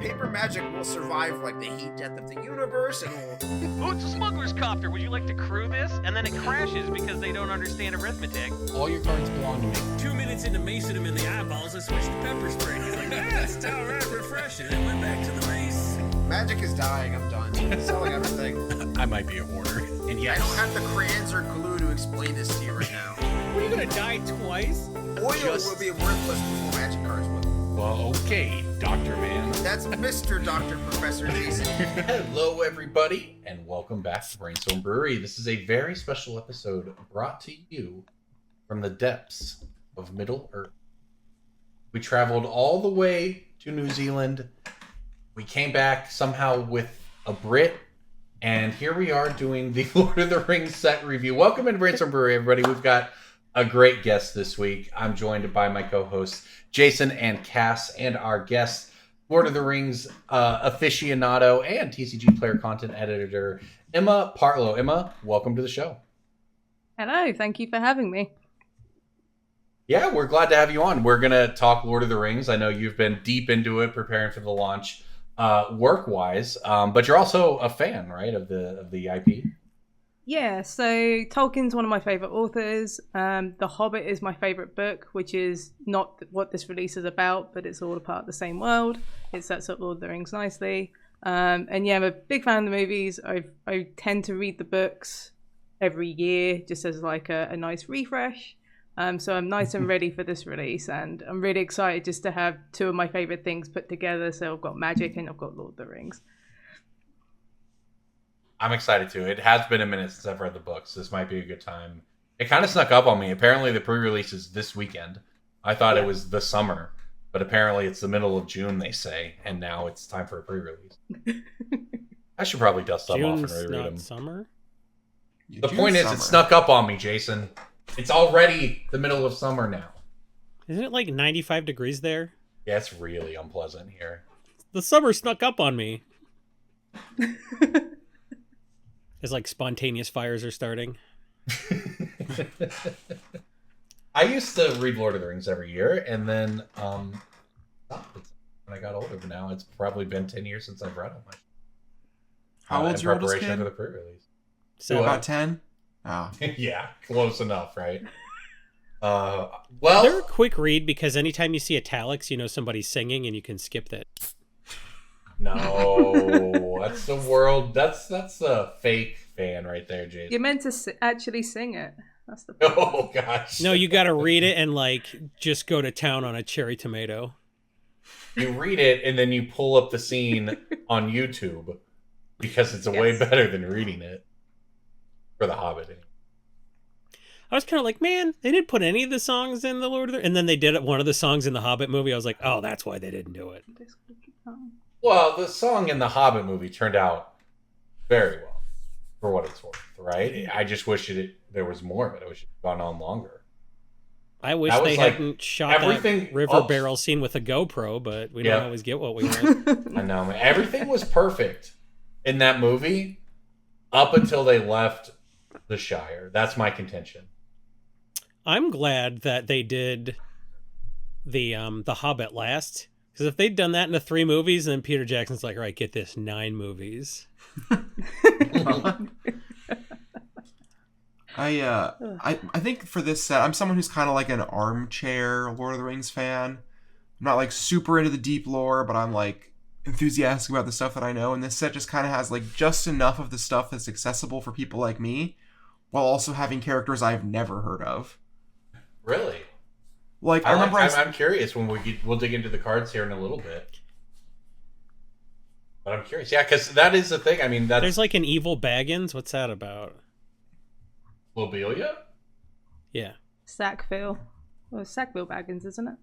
paper magic will survive like the heat death of the universe, and will... Oh, it's a smuggler's copter. Would you like to crew this? And then it crashes because they don't understand arithmetic. All your cards belong to me. 2 minutes into macing him in the eyeballs, I switched to pepper spray. He's like, it's all right, refreshing. And went back to the mace. Magic is dying. I'm done. Selling everything. I might be a hoarder. And yes, I don't have the crayons or glue to explain this to you right now. What, are you gonna die twice? Oil will be worthless before magic cards will. Well, okay, Dr. Man. That's Mr. Dr. Professor Jason. Hello, everybody, and welcome back to Brainstorm Brewery. This is a very special episode brought to you from the depths of Middle Earth. We traveled all the way to New Zealand. We came back somehow with a Brit, and here we are doing the Lord of the Rings set review. Welcome to Brainstorm Brewery, everybody. We've got a great guest this week. I'm joined by my co-hosts, Jason and Cass, and our guest, Lord of the Rings aficionado and TCG player content editor, Emma Partlow. Emma, welcome to the show. Hello, thank you for having me. Yeah, we're glad to have you on. We're going to talk Lord of the Rings. I know you've been deep into it, preparing for the launch work-wise, but you're also a fan, right, of the IP? Yeah, so Tolkien's one of my favourite authors. The Hobbit is my favourite book, which is not what this release is about, but it's all a part of the same world. It sets up Lord of the Rings nicely. And yeah, I'm a big fan of the movies. I tend to read the books every year, just as like a nice refresh. So I'm nice and ready for this release, and I'm really excited just to have two of my favourite things put together. So I've got Magic and I've got Lord of the Rings. I'm excited too. It has been a minute since I've read the books. This might be a good time. It kind of snuck up on me. Apparently the pre-release is this weekend. I thought it was the summer, but apparently it's the middle of June, they say, and now it's time for a pre-release. I should probably dust them off and reread them. Summer? The point is, it snuck up on me, Jason. It's already the middle of summer now. Isn't it like 95 degrees there? Yeah, it's really unpleasant here. The summer snuck up on me. It's like spontaneous fires are starting. I used to read Lord of the Rings every year, and then stopped when I got older. But now it's probably been 10 years since I've read them. How old's in your oldest preparation kid? for the pre-release. So About 10? Oh. Yeah, close enough, right? they're Well, a quick read because anytime you see italics, you know somebody's singing and you can skip that. no, that's the world. That's a fake fan right there, Jason. You're meant to actually sing it. That's the point. Oh gosh. No, you got to read it and like just go to town on a cherry tomato. You read it and then you pull up the scene on YouTube because it's way better than reading it for The Hobbit. I was kind of like, man, they didn't put any of the songs in the Lord of the... And then they did one of the songs in the Hobbit movie. I was like, oh, that's why they didn't do it. Well, the song in the Hobbit movie turned out very well, for what it's worth, right? I just wish there was more of it. I wish it had gone on longer. I wish That was they like hadn't shot everything that river barrel scene with a GoPro, but we don't always get what we want. I know, man. Everything was perfect in that movie up until they left the Shire. That's my contention. I'm glad that they did the Hobbit last. Because if they'd done that into 3 movies, then Peter Jackson's like, all right, get this, 9 movies. I think for this set, I'm someone who's kind of like an armchair Lord of the Rings fan. I'm not like super into the deep lore, but I'm like enthusiastic about the stuff that I know. And this set just kind of has like just enough of the stuff that's accessible for people like me, while also having characters I've never heard of. Really? Like I remember, I'm curious when we'll dig into the cards here in a little bit. But I'm curious, yeah, because that is the thing. I mean, there's like an evil Baggins. What's that about? Lobelia? Yeah. Sackville. Well, it's Sackville Baggins, isn't it?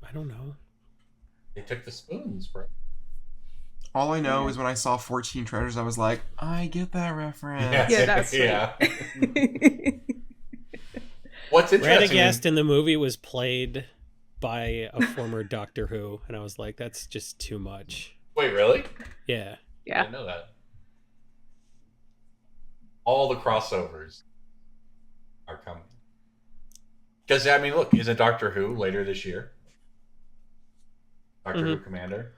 I don't know. They took the spoons, bro. all I know is when I saw 14 Treasures, I was like, I get that reference. Yeah, that's sweet. Yeah. What's interesting? Radagast in the movie was played by a former Doctor Who, and I was like, that's just too much. Wait, really? Yeah. I Yeah. didn't know that. All the crossovers are coming. Because, I mean, look, isn't Doctor Who later this year? Doctor Who Commander?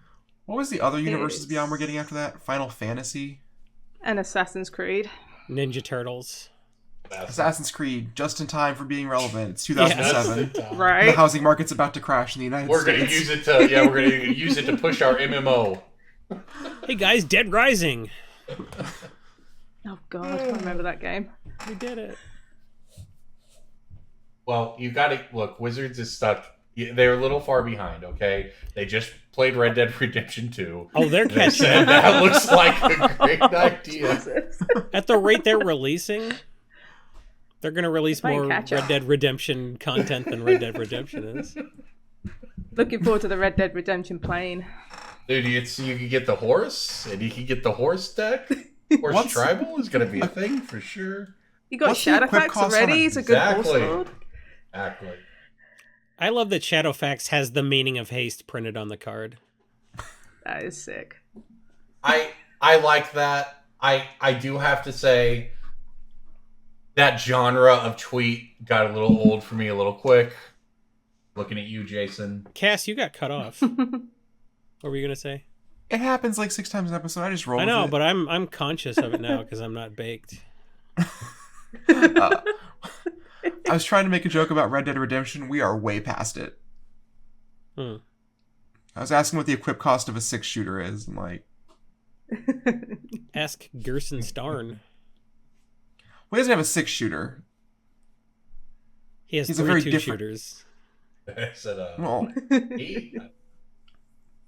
What was the other universes It's- beyond we're getting after that? Final Fantasy? And Assassin's Creed. Ninja Turtles. Assassin's Creed, just in time for being relevant. It's 2007. The Right? housing market's about to crash in the United We're States. gonna use it to we're gonna use it to push our MMO. Hey guys, Dead Rising. Oh god, I remember that game. We did it. Well, you got to look. Wizards is stuck. They're a little far behind. Okay, they just played Red Dead Redemption 2. Oh, they're They catching said up. that looks like a great idea. At the rate they're releasing, they're going to release Playing more catch Red up. Dead Redemption content than Red Dead Redemption is. Looking forward to the Red Dead Redemption plane. Dude, you could get the horse, and you could get the horse deck. Horse What's- tribal is going to be a thing for sure. You got What's the equip Shadowfax cost on already? it? It's a good horse Exactly. lord. Exactly. I love that Shadowfax has the meaning of haste printed on the card. That is sick. I like that. I do have to say that genre of tweet got a little old for me a little quick. Looking at you, Jason. Cass, you got cut off. What were you going to say? It happens like 6 times an episode. I just roll I with know, it. but I'm conscious of it now because I'm not baked. I was trying to make a joke about Red Dead Redemption. We are way past it. Hmm. I was asking what the equip cost of a 6-shooter is, and like, Ask Gerson Starn. well, he doesn't have a 6-shooter. He has He's a three very 2-shooters. I said, Well, he?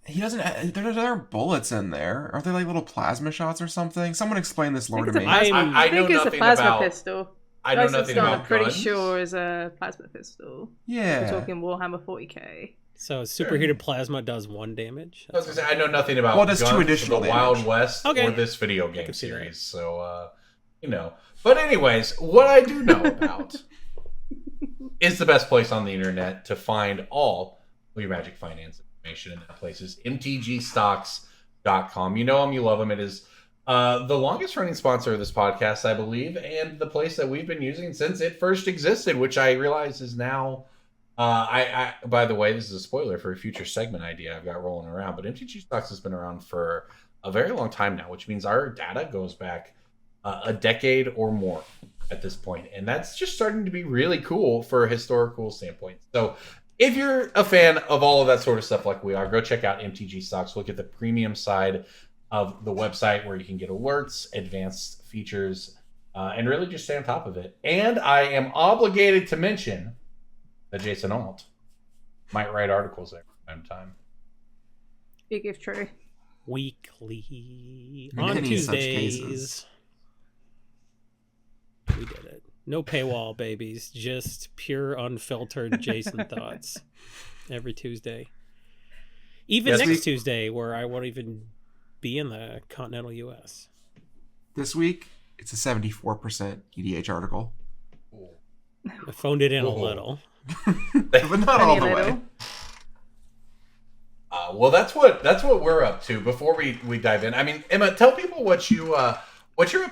he doesn't. There aren't bullets in there. Aren't they like little plasma shots or something? Someone explain this lore to it's a me. plasma- I I know think it's a nothing plasma about. pistol. I know Rising nothing Stone, about I'm pretty guns. sure is a plasma pistol. Yeah. We're talking Warhammer 40k. So superheated plasma does 1 damage. I was gonna say I know nothing about Well, it does guns, 2 additional the Wild damage. West Okay. or this video game can see that. series. So But anyways, what I do know about is the best place on the internet to find all of your Magic Finance information, and that place is mtgstocks.com. You know them, you love them. It is the longest running sponsor of this podcast, I believe, and the place that we've been using since it first existed, which I realize is now. I by the way, this is a spoiler for a future segment idea I've got rolling around, but MTG Stocks has been around for a very long time now, which means our data goes back a decade or more at this point, and that's just starting to be really cool for a historical standpoint. So if you're a fan of all of that sort of stuff like we are, go check out MTG Stocks. Look at the premium side of the website where you can get alerts, advanced features, and really just stay on top of it. And I am obligated to mention that Jason Alt might write articles there from time to time. Big if true. Weekly. In On any such Tuesdays. cases. We did it. No paywall, babies. Just pure, unfiltered Jason thoughts. Every Tuesday. Even Yes, next Tuesday, where I won't even be in the continental U.S. This week, it's a 74% EDH article. I phoned it in a Whoa. little. But not all Only the a way. little. Well, that's what we're up to. Before we dive in, I mean, Emma, tell people what you're up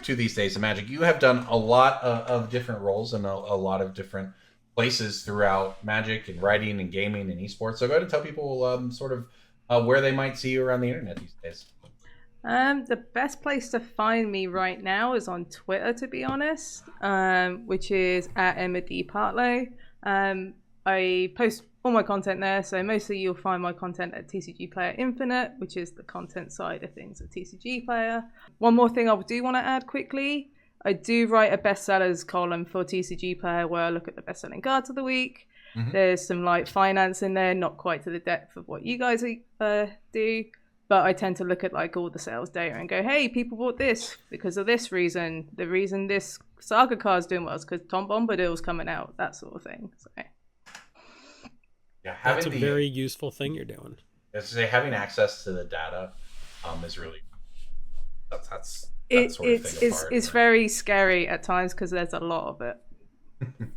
to these days in Magic. You have done a lot of different roles in a lot of different places throughout Magic and writing and gaming and esports. So go ahead and tell people sort of where they might see you around the internet these days. The best place to find me right now is on Twitter, to be honest, which is at Emma D. Partlow. I post all my content there, so mostly you'll find my content at TCG Player Infinite, which is the content side of things at TCG Player. One more thing I do want to add quickly, I do write a bestsellers column for TCG Player where I look at the best-selling cards of the week. Mhm. There's some light finance in there, not quite to the depth of what you guys do, but I tend to look at like all the sales data and go, hey, people bought this because of this reason. The reason this Saga card's doing well is because Tom Bombadil's coming out, that sort of thing. So. Yeah, That's a very useful thing you're doing. having access to the data is really that's It's sort of thing apart, right? very scary at times because there's a lot of it,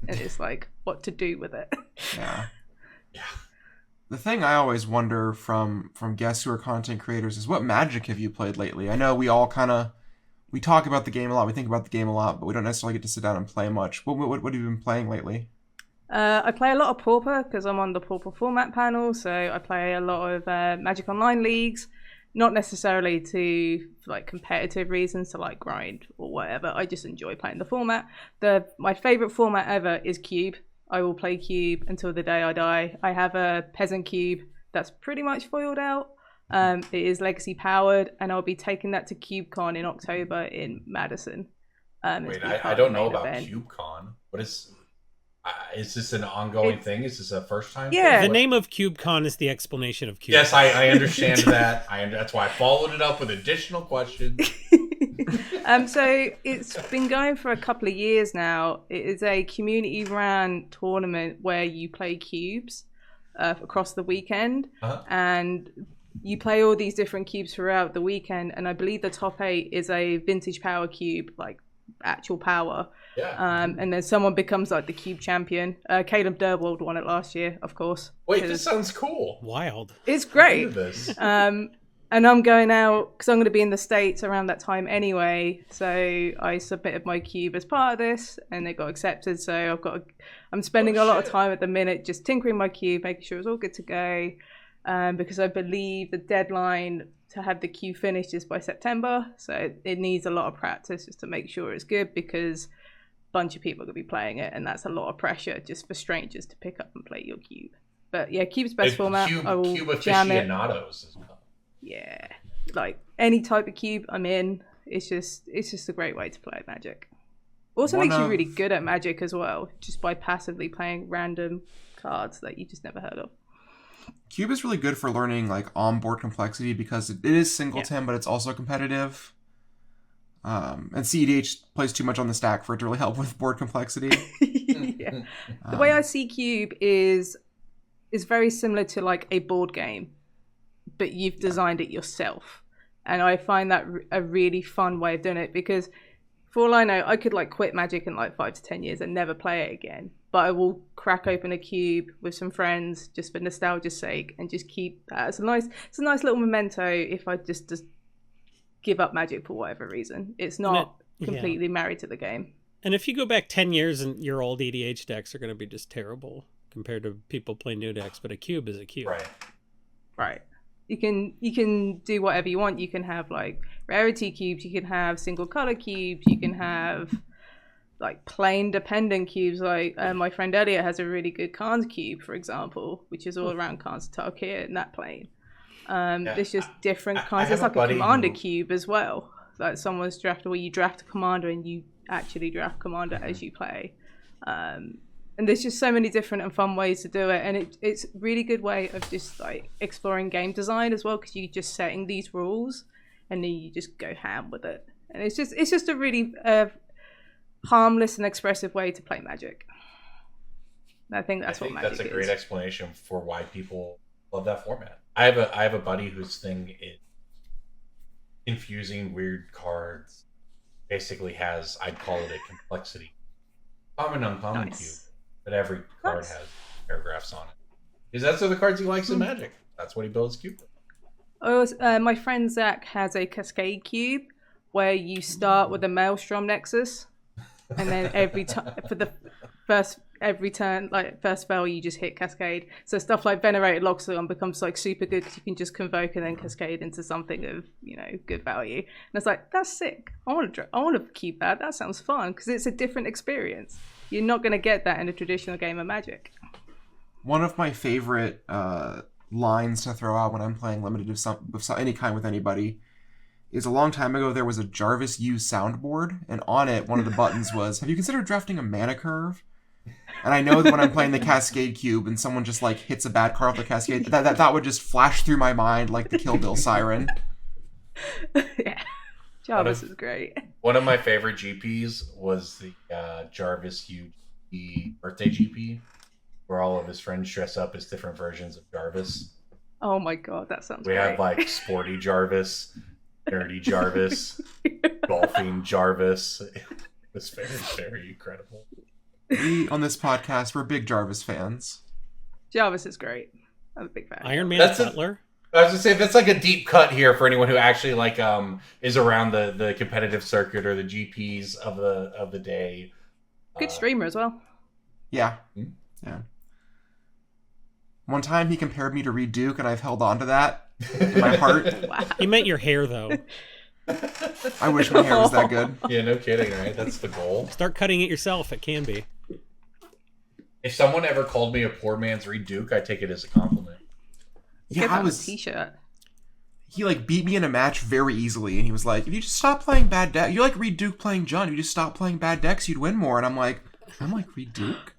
and it's like what to do with it. Yeah. Yeah. The thing I always wonder from guests who are content creators is what Magic have you played lately? I know we all we talk about the game a lot, we think about the game a lot, but we don't necessarily get to sit down and play much. What have you been playing lately? I play a lot of Pauper because I'm on the Pauper format panel, so I play a lot of Magic Online leagues. not necessarily to like competitive reasons to like grind or whatever. I just enjoy playing the format. My favorite format ever is cube. I will play cube until the day I die. I have a peasant cube that's pretty much foiled out. It is legacy powered, and I'll be taking that to CubeCon in October in Madison. Wait, I don't know about CubeCon. What is this an ongoing thing? Is this a first time? Yeah. The name of CubeCon is the explanation of Cube. Yes, I understand that. That's why I followed it up with additional questions. So it's been going for a couple of years now. It is a community-run tournament where you play cubes across the weekend, and you play all these different cubes throughout the weekend. And I believe the top 8 is a vintage power cube, like actual power. Yeah. And then someone becomes like the cube champion. Caleb Durwald won it last year, of course. Wait, this sounds cool. Wild. It's great. Look at this. And I'm going out because I'm going to be in the States around that time anyway. So I submitted my cube as part of this, and it got accepted. So I'm spending a lot of time at the minute just tinkering my cube, making sure it's all good to go. Because I believe the deadline to have the cube finished is by September. So it needs a lot of practice just to make sure it's good, because a bunch of people are going to be playing it, and that's a lot of pressure just for strangers to pick up and play your cube. But yeah, cube's best format. I will cube jam it. aficionados as well. Yeah, like any type of cube I'm in. It's just a great way to play Magic. Also makes you really good at Magic as well, just by passively playing random cards that you just never heard of. Cube is really good for learning like onboard complexity because it is singleton, but it's also competitive. And CEDH plays too much on the stack for it to really help with board complexity. Yeah. The way I see Cube is very similar to like a board game, but you've designed it yourself. And I find that a really fun way of doing it, because for all I know, I could like quit Magic in like 5 to 10 years and never play it again. But I will crack open a cube with some friends just for nostalgia's sake and just keep that. It's a nice little memento if I just give up Magic for whatever reason. It's not completely married to the game. And if you go back 10 years, and your old EDH decks are going to be just terrible compared to people playing new decks, but a cube is a cube. Right. You can do whatever you want. You can have like rarity cubes, you can have single color cubes, you can have like plane dependent cubes. Like my friend Elliot has a really good Khan's cube, for example, which is all around Khan's Tarkir in that plane. There's just different kinds. There's like a commander cube as well. Like someone's drafted where you draft a commander and you actually draft commander as you play. And there's just so many different and fun ways to do it, and it's a really good way of just like exploring game design as well, because you're just setting these rules and then you just go ham with it, and it's just a really harmless and expressive way to play Magic. And I think that's what Magic is. That's a great explanation for why people love that format. I have a buddy whose thing is infusing weird cards. Basically has, I'd call it a complexity. Common, uncommon cube. But every card has paragraphs on it. Because that's what the cards he likes in Magic. That's what he builds cube with. My friend Zach has a Cascade cube where you start with a Maelstrom Nexus, and then every time for the first turn, like first spell, you just hit Cascade. So stuff like Venerated Loxodon becomes like super good because you can just convoke and then Cascade into something of good value. And it's like, that's sick. I want to keep that. That sounds fun because it's a different experience. You're not going to get that in a traditional game of Magic. One of my favorite lines to throw out when I'm playing limited of any kind with anybody is a long time ago there was a Jarvis U soundboard, and on it one of the buttons was, "Have you considered drafting a mana curve?" And I know that when I'm playing the Cascade cube and someone just like hits a bad card off the Cascade, that would just flash through my mind like the Kill Bill siren. Yeah. Jarvis is great. One of my favorite GPs was the Jarvis UG birthday GP, where all of his friends dress up as different versions of Jarvis. Oh my god, that sounds great. We had like sporty Jarvis, nerdy Jarvis, golfing Jarvis. It was very, very incredible. We, on this podcast, we're big Jarvis fans. Jarvis is great. I'm a big fan. Iron Man Butler. I was gonna say that's like a deep cut here for anyone who actually like is around the competitive circuit or the GPs of the day. Good streamer as well. Yeah. Yeah. One time he compared me to Reed Duke, and I've held on to that. in my heart. Wow. He meant your hair, though. I wish my hair was that good. Yeah, no kidding, right? That's the goal. Start cutting it yourself. It can be. If someone ever called me a poor man's Reed Duke, I take it as a compliment. Get Yeah, that I on a was. t-shirt. He like beat me in a match very easily, and he was like, "If you just stop playing bad decks, you're like Reed Duke playing John. If you just stop playing bad decks, you'd win more." And I'm like Reed Duke.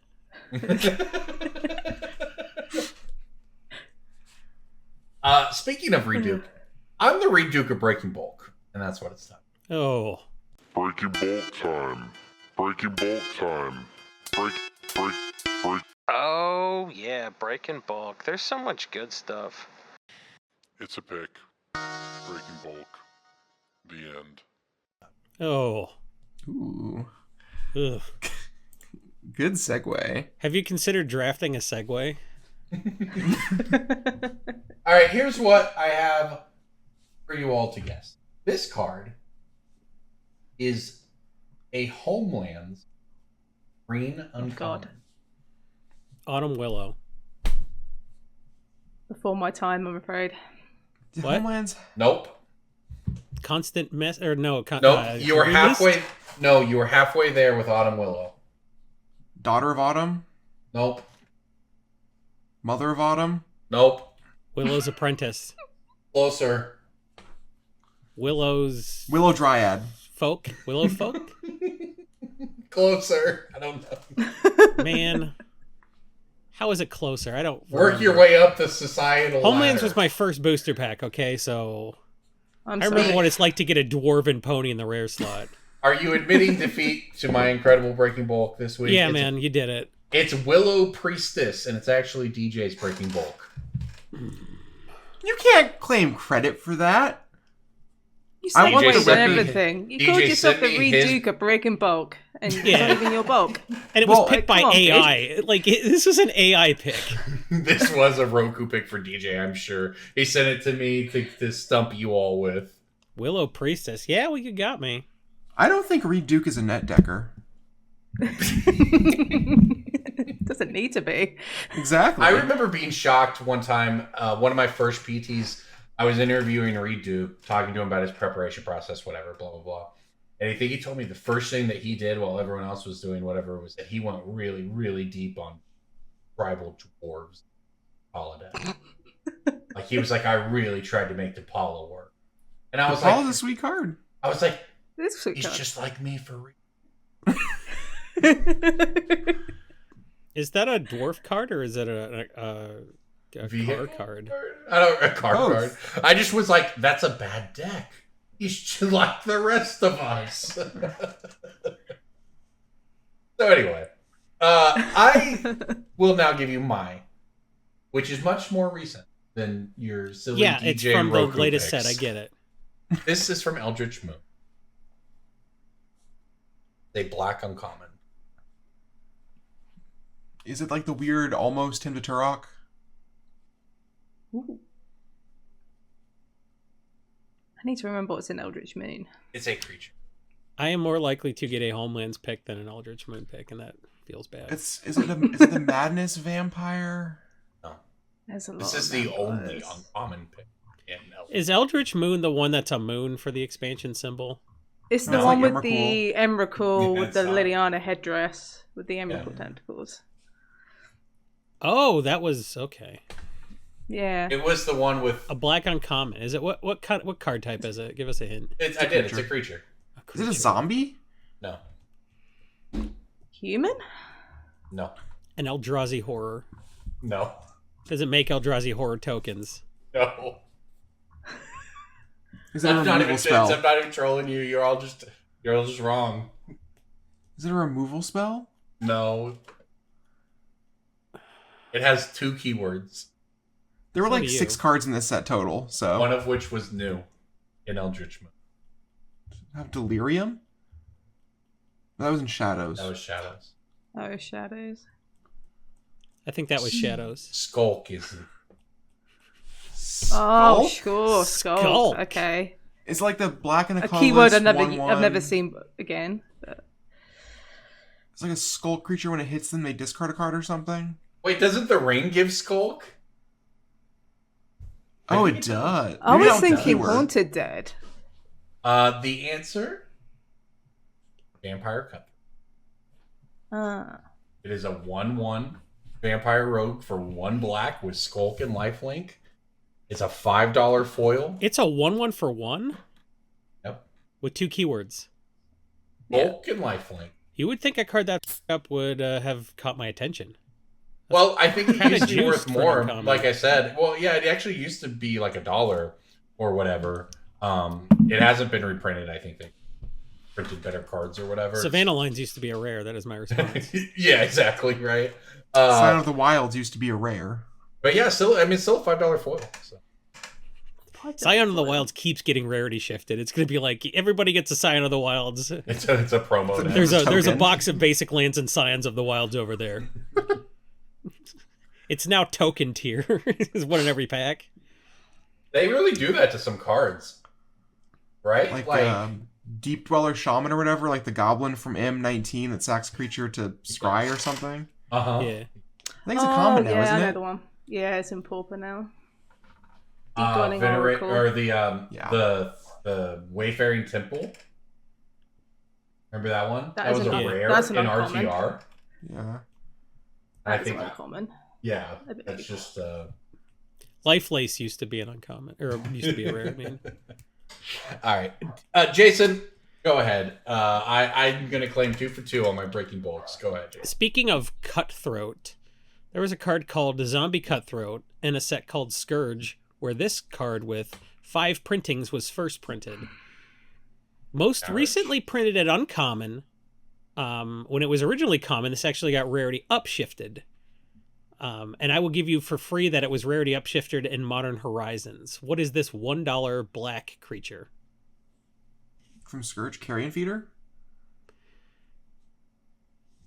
Speaking of Reed Duke, I'm the Reed Duke of Breaking Bulk, and that's what it's time. Oh. Breaking bulk time. Breaking bulk time. Break. Oh, yeah, Breaking Bulk. There's so much good stuff. It's a pick. Breaking bulk. The end. Oh. Ooh, Ugh. good segue. Have you considered drafting a Segway? All right, here's what I have for you all to guess. This card is a Homelands green uncommon. God. Autumn Willow. Before my time, I'm afraid. Did What? Homelands? Nope. Constant mess or no? Nope. You were Greenlist? halfway. No, you were halfway there with Autumn Willow. Daughter of Autumn? Nope. Mother of Autumn? Nope. Willow's Apprentice. Closer. Willow's Willow Dryad. Folk. Willow Folk. Closer. I don't know. Man, how is it closer? I don't Work your remember. way up the societal Homelands ladder. was my first booster pack. Okay, so I'm I sorry. remember what it's like to get a dwarven pony in the rare slot. Are you admitting defeat to my incredible Breaking Bulk this week? Yeah, It's- man, you did it. It's Willow Priestess, and it's actually DJ's Breaking Bulk. You can't claim credit for that. You I say want wait the and record- everything. You DJ called yourself sent the me Reed his- Duke of Breaking Bulk, and it's Yeah. not even your bulk. And it was Well, picked by come on, dude. AI. This was an AI pick. This was a Roku pick for DJ, I'm sure. He sent it to me to stump you all with. Willow Priestess. Yeah, you got me. I don't think Reed Duke is a net decker. Doesn't need to be. Exactly. I remember being shocked one time. One of my first PTs, I was interviewing Reed Duke, talking to him about his preparation process, whatever, blah, blah, blah. And I think he told me the first thing that he did while everyone else was doing whatever was that he went really, really deep on tribal dwarves holiday. Like, he was like, I really tried to make DePaula work. And I was Paul's like, a sweet card. I was like, This sweet he's card. just like me for real. Is that a dwarf card or is it a Vehicle car card? I don't a card Both. card. I just was like, that's a bad deck. He's just like the rest of us. So anyway, I will now give you mine, which is much more recent than your silly Yeah, DJ it's from Roku the latest picks. set. I get it. This is from Eldritch Moon. A black uncommon. Is it like the weird almost Tim to Turok? Ooh. I need to remember what's in Eldritch Moon. It's a creature. I am more likely to get a Homelands pick than an Eldritch Moon pick, and that feels bad. Is it the Madness Vampire? There's a lot. This of is the only vampires. uncommon pick in Eldritch. Is Eldritch Moon the one that's a moon for the expansion symbol? It's the No, it's one like with the Emrakul Yeah, with the it's not. Liliana headdress with the Emrakul Yeah. tentacles. Oh, that was okay. Yeah. It was the one with. A black uncommon. Is it what card type is it? Give us a hint. It's a creature. Is it a zombie? No. Human? No. An Eldrazi horror. No. Does it make Eldrazi horror tokens? No. Is it a removal I'm spell? not even trolling you. You're all just wrong. Is it a removal spell? No. It has 2 keywords, There were So like do you. 6 cards in this set total, so one of which was new in Eldritch Moon. have Delirium? That was in Shadows. That was Shadows. Oh, shadows. I think that was Shadows. Skulk is. Oh, Skulk? sure. Skulk. Skulk. Okay. It's like the black and the A colorless keyword I've 1/1. never seen again. But It's like a skull creature. When it hits them, they discard a card or something. Wait, doesn't the ring give Skulk? Oh, it does. I Maybe was not with the thinking keyword. Haunted Dead. The answer: Vampire Cutthroat. Ah. It is a 1/1 vampire rogue for 1 black with Skulk and Lifelink. It's a $5 foil. It's a 1/1 for 1? Yep. With 2 keywords. Skulk and Lifelink. You would think a card that up would have caught my attention. Well, I think it kinda used to be worth juiced for more. uncommon. Like I said, well, yeah, it actually used to be like $1 or whatever. It hasn't been reprinted. I think they printed better cards or whatever. Savannah Lines used to be a rare. That is my response. Yeah, exactly right. Sign of the Wilds used to be a rare. But yeah, still a $5 foil. So. Scion of the Wilds keeps getting rarity shifted. It's going to be like everybody gets a Scion of the Wilds. It's a promo. Now. There's a token. box of basic lands and Scions of the Wilds over there. It's now token tier. There's one in every pack. They really do that to some cards, right? Like Deep Dweller Shaman or whatever, like the Goblin from M19 that sacks creature to scry or something. uh-huh. Yeah. I think it's a common now, yeah, isn't I know it? the one. Yeah, it's in Pauper now. Deep Dwelling Venerate Oracle. or the Wayfaring Temple. Remember that one? That That is was a an- rare that's an in uncommon. RTR. Yeah. I That's think, uncommon. yeah, I believe. that's just. Life Lace used to be an uncommon, or used to be a rare. I mean, All right, Jason, go ahead. I'm gonna claim 2 for 2 on my breaking bolts. Go ahead, Jason. speaking of Cutthroat, there was a card called Zombie Cutthroat and a set called Scourge, where this card with 5 printings was first printed. Most Ouch. recently printed at uncommon. When it was originally common, this actually got rarity upshifted. And I will give you for free that it was rarity upshifted in Modern Horizons. What is this $1 black creature? From Scourge, Carrion Feeder?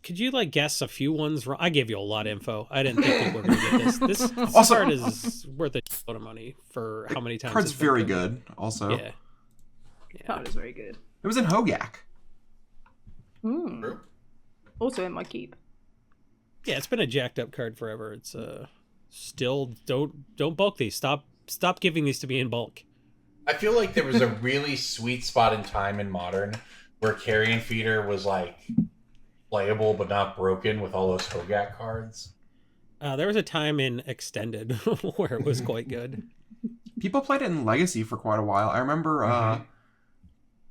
Could you guess a few ones wrong? I gave you a lot of info. I didn't think people were going to get this. This Also- card is worth a lot of money for how many times. Card's it's been very printed. good, also. Yeah. Card is very good. It was in Hogak. Mm. Also in my keep. Yeah, it's been a jacked up card forever. It's still don't bulk these. Stop giving these to me in bulk. I feel like there was a really sweet spot in time in Modern where Carrion Feeder was playable but not broken with all those Hogak cards. There was a time in Extended where it was quite good. People played it in Legacy for quite a while. I remember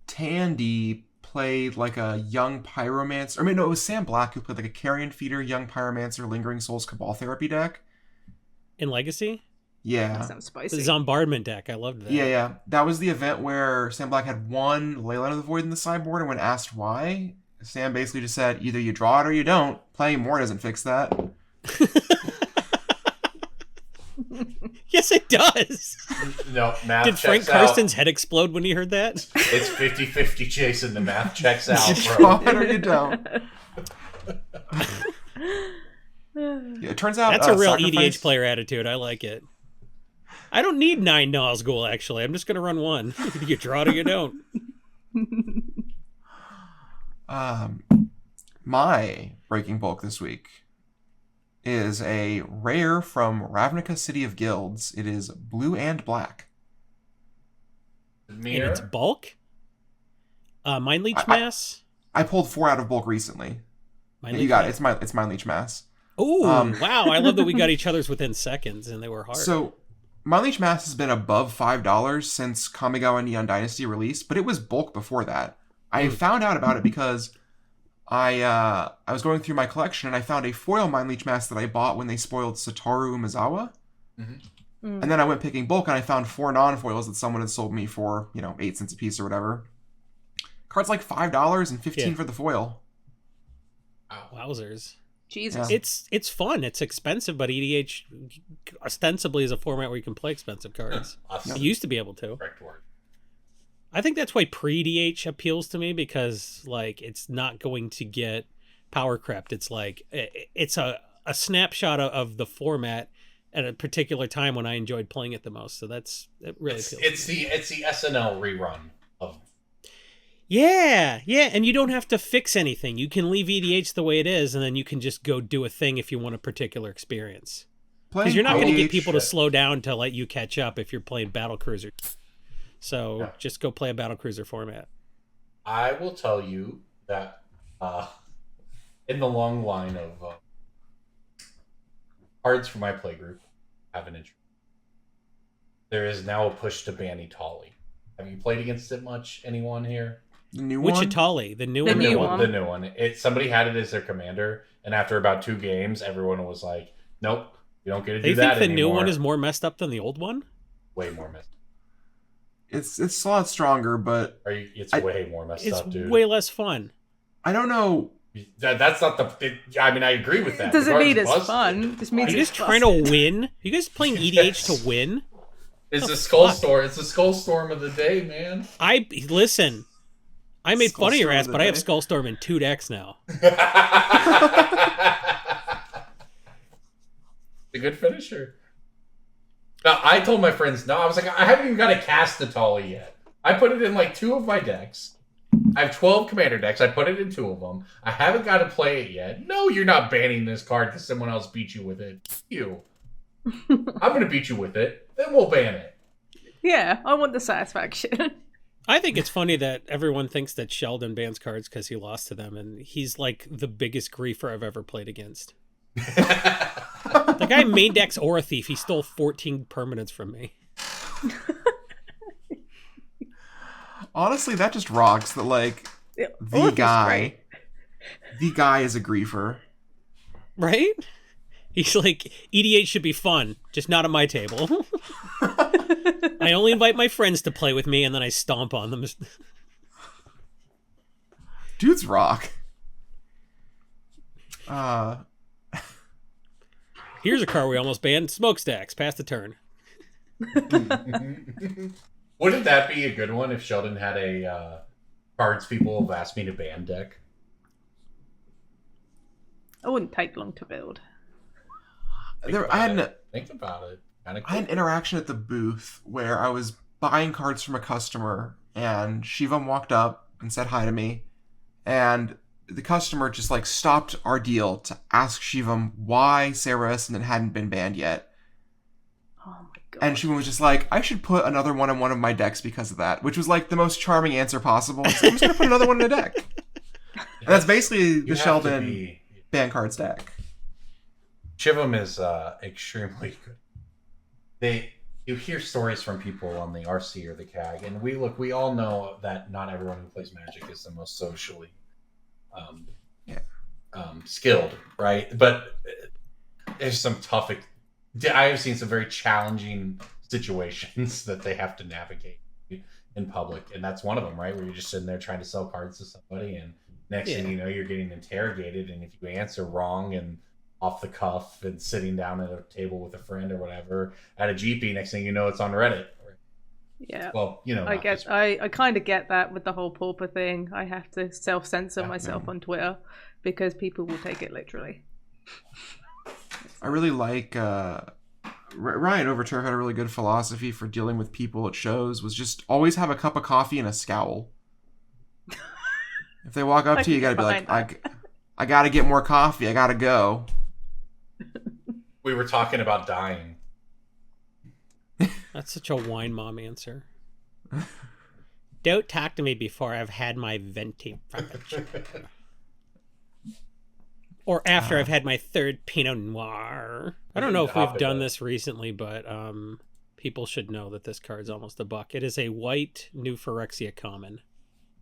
Tandy played a young pyromancer. No, it was Sam Black who played a Carrion Feeder, young pyromancer, Lingering Souls, Cabal Therapy deck. In Legacy? Yeah. That sounds The spicy. Zombardment deck. I loved that. Yeah. That was the event where Sam Black had 1 Leyline of the Void in the sideboard, and when asked why, Sam basically just said, either you draw it or you don't. Playing more doesn't fix that. Yes, it does. No, math Did Frank checks out. Karsten's head explode when he heard that? It's 50-50, Jason. The math checks out, You draw bro. it or you don't. Yeah, it turns out That's a real Sacrifice- EDH player attitude. I like it. I don't need 9 Nazgul, actually. I'm just going to run 1. You draw it or you don't. My breaking bulk this week is a rare from Ravnica City of Guilds. It is blue and black. And it's bulk? Mind Leech I- Mass? I pulled 4 out of bulk recently. Mind Yeah, Leech you got Mass? it. It's Mind Leech Mass. Ooh, Um, wow. I love that we got each other's within seconds and they were hard. So, Mind Leech Mass has been above $5 since Kamigawa Neon Dynasty released, but it was bulk before that. I found out about it because I was going through my collection and I found a foil Mind Leech Mass that I bought when they spoiled Satoru Umezawa. And then I went picking bulk and I found 4 non-foils that someone had sold me for, 8 cents a piece or whatever. Card's like $5 and $15 for the foil. Wowzers. Jesus. Yeah. It's fun. It's expensive, but EDH ostensibly is a format where you can play expensive cards. You used to be able to. Correct word. I think that's why pre-DH appeals to me because it's not going to get power crept. It's it's a snapshot of the format at a particular time when I enjoyed playing it the most. So it really appeals. It's the SNL rerun of. Yeah, and you don't have to fix anything. You can leave EDH the way it is, and then you can just go do a thing if you want a particular experience. Because you're not going to get PDH people to slow down to let you catch up if you're playing Battlecruiser. So just go play a Battlecruiser format. I will tell you that in the long line of cards for my playgroup have an intro. There is now a push to ban Itali. Have you played against it much? Anyone here? The new Which one? Itali? The new The one? new or one. The new one. Somebody had it as their commander, and after about 2 games, everyone was like, "Nope, you don't get to They do think that the anymore." new one is more messed up than the old one? way more messed. It's a lot stronger, but It's way more messed It's up, dude. way less fun. I don't know. That's not the. I mean, I agree with that. It doesn't The mean card's it's busted. fun. It just Are means you it's guys trying to busted. win? Are you guys playing EDH Yes. to win? It's The the skull fuck? storm. It's the skull storm of the day, man. Listen. I made fun of your Skullstorm ass, of the but I have day. Skullstorm in 2 decks now. A good finisher. Now, I told my friends, no, I was like, I haven't even got to cast Natali yet. I put it in like 2 of my decks. I have 12 commander decks. I put it in 2 of them. I haven't got to play it yet. No, you're not banning this card because someone else beat you with it. F you. I'm going to beat you with it. Then we'll ban it. Yeah, I want the satisfaction. I think it's funny that everyone thinks that Sheldon bans cards because he lost to them, and he's like the biggest griefer I've ever played against. The guy main decks Aura Thief. He stole 14 permanents from me. Honestly, that just rocks that, like, Yeah, the Orpheus is guy great. is a griefer. Right? He's like, EDH should be fun, just not at my table. I only invite my friends to play with me, and then I stomp on them. Dudes rock. Here's a card we almost banned. Smokestacks. Pass the turn. Wouldn't that be a good one if Sheldon had a cards people have asked me to ban deck? It wouldn't take long to build. Think I had about it. Think about it. Kind of I had an interaction at the booth where I was buying cards from a customer, and Shivam walked up and said hi to me, and the customer just like stopped our deal to ask Shivam why Sarah Essendon hadn't been banned yet. Oh my god. And Shivam was just like, I should put another one in one of my decks because of that, which was like the most charming answer possible. So I'm just gonna put another one in a deck. And that's basically You the have to Sheldon be- ban cards deck. Shivam is extremely good. You hear stories from people on the RC or the CAG, and we all know that not everyone who plays Magic is the most socially skilled, right? But there's some tough. I have seen some very challenging situations that they have to navigate in public, and that's one of them, right? Where you're just sitting there trying to sell cards to somebody, and next thing you know, you're getting interrogated, and if you answer wrong and off the cuff and sitting down at a table with a friend or whatever at a GP, next thing you know, it's on Reddit. Yeah. Well, you know, I not get this- I kind of get that with the whole pauper thing. I have to self-censor myself on Twitter because people will take it literally. I really like Ryan Overturf had a really good philosophy for dealing with people at shows, was just always have a cup of coffee and a scowl. If they walk up to you, you gotta be like, I gotta get more coffee, I gotta go. We were talking about dying. That's such a wine mom answer. Don't talk to me before I've had my venti frappuccino. Or after I've had my 3rd Pinot Noir. I don't know if we've done this recently, but people should know that this card's almost $1. It is a white New Phyrexia common.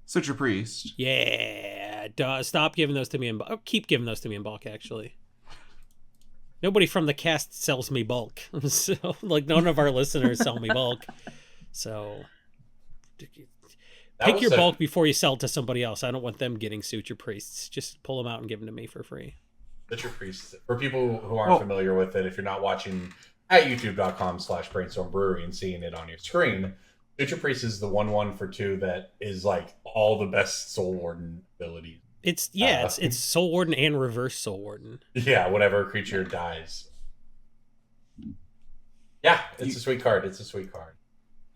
Such a priest. Yeah. Stop giving those to me in bulk. Keep giving those to me in bulk, actually. Nobody from the cast sells me bulk. So, like, none of our listeners sell me bulk. So, pick your bulk before you sell it to somebody else. I don't want them getting suture priests. Just pull them out and give them to me for free. Suture priests. For people who aren't familiar with it, if you're not watching at youtube.com/Brainstorm Brewery and seeing it on your screen, Suture Priest is the 1/1 for 2 that is like all the best Soul Warden abilities. It's Soul Warden and Reverse Soul Warden. Yeah, whenever a creature dies. Yeah, it's a sweet card. It's a sweet card.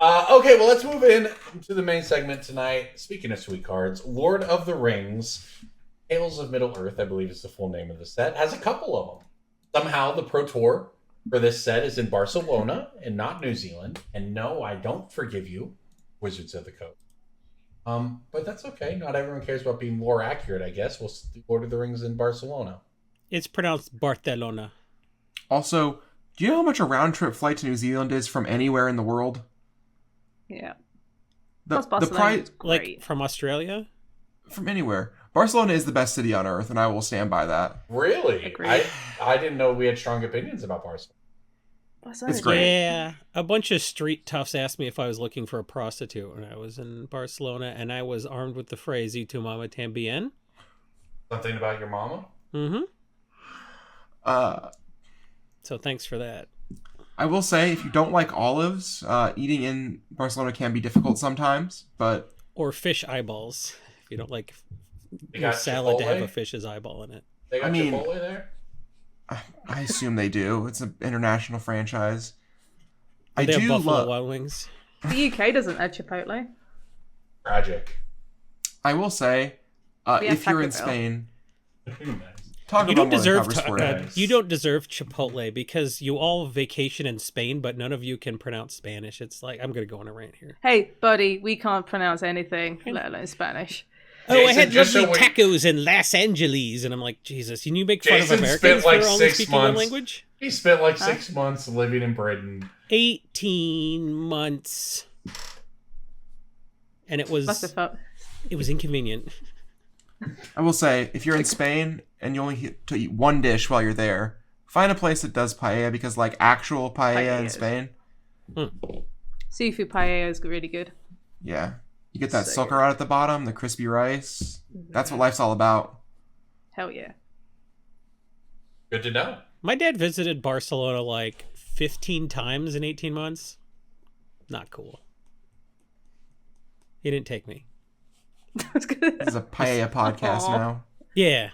Okay, well, let's move in to the main segment tonight. Speaking of sweet cards, Lord of the Rings, Tales of Middle Earth, I believe is the full name of the set, has a couple of them. Somehow the Pro Tour for this set is in Barcelona and not New Zealand. And no, I don't forgive you, Wizards of the Coast. But that's okay. Not everyone cares about being lore accurate, I guess. We'll do Lord of the Rings in Barcelona. It's pronounced Barcelona. Also, do you know how much a round trip flight to New Zealand is from anywhere in the world? Yeah. The Barcelona price is great. Like from Australia? from anywhere. Barcelona is the best city on earth, and I will stand by that. Really? Agreed. I didn't know we had strong opinions about Barcelona. Barcelona It's is great. Yeah. A bunch of street toughs asked me if I was looking for a prostitute when I was in Barcelona, and I was armed with the phrase, "Y tu mama tambien?" Something about your mama? Mm-hmm. Uh, So thanks for that. I will say, if you don't like olives, eating in Barcelona can be difficult sometimes, but Or fish eyeballs. If you don't like They your got salad to have Chipotle? a fish's eyeball in it. They got I mean- Chipotle there? I assume they do. It's an international franchise. I They have do Buffalo love. Wild Wings. The UK doesn't have Chipotle. Tragic. I will say, We have if you're in Taco Bell. Spain, Nice. talk You about don't more than deserve cover square. Nice. you don't deserve Chipotle because you all vacation in Spain, but none of you can pronounce Spanish. It's like I'm gonna go on a rant here. Hey, buddy, we can't pronounce anything, let alone Spanish. Oh, I Jason, had just lovely so we- tacos in Los Angeles, and I'm like, Jesus, can you make fun Jason of Americans spent like for only 6 speaking one months. language? He spent like 6 months living in Britain. 18 months, and it Must have was felt. inconvenient. I will say, if you're in Spain and you only get to eat one dish while you're there, find a place that does paella, because like actual paella in Paellas. Spain, Seafood paella is really good. yeah, you get that So sucker out at the bottom, the crispy rice. That's what life's all about. Hell yeah. Good to know. My dad visited Barcelona like 15 times in 18 months. Not cool. He didn't take me. This is a paella podcast Aw. now. Yeah.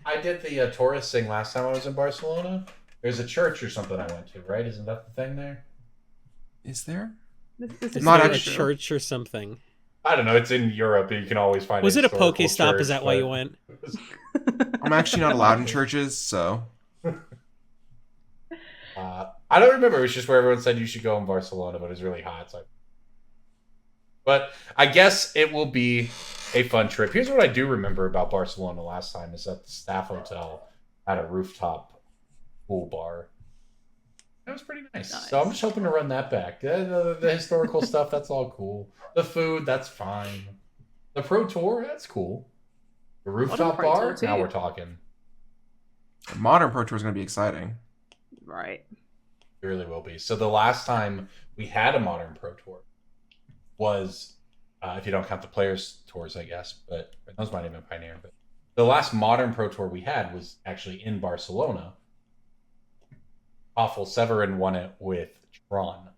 I did the tourist thing last time I was in Barcelona. There's a church or something I went to, right? Isn't that the thing there? Is there? This Is Not there a actually. church or something? I don't know. It's in Europe. You can always find. Was it a historical Pokestop? church, Is that why you but- went? I'm actually not allowed in churches, so I don't remember. It was just where everyone said you should go in Barcelona, but it was really hot. So. But I guess it will be a fun trip. Here's what I do remember about Barcelona last time is that the staff hotel had a rooftop pool bar. That was pretty nice. So I'm just hoping to run that back. The historical stuff, that's all cool. The food, that's fine. The Pro Tour, that's cool. The rooftop Pro Tour, bar, now too. we're talking. modern Pro Tour is going to be exciting. Right. It really will be. So the last time we had a modern Pro Tour was, if you don't count the players' tours, I guess, but those might have been Pioneer. But the last modern Pro Tour we had was actually in Barcelona. Awful Severin won it with Tron.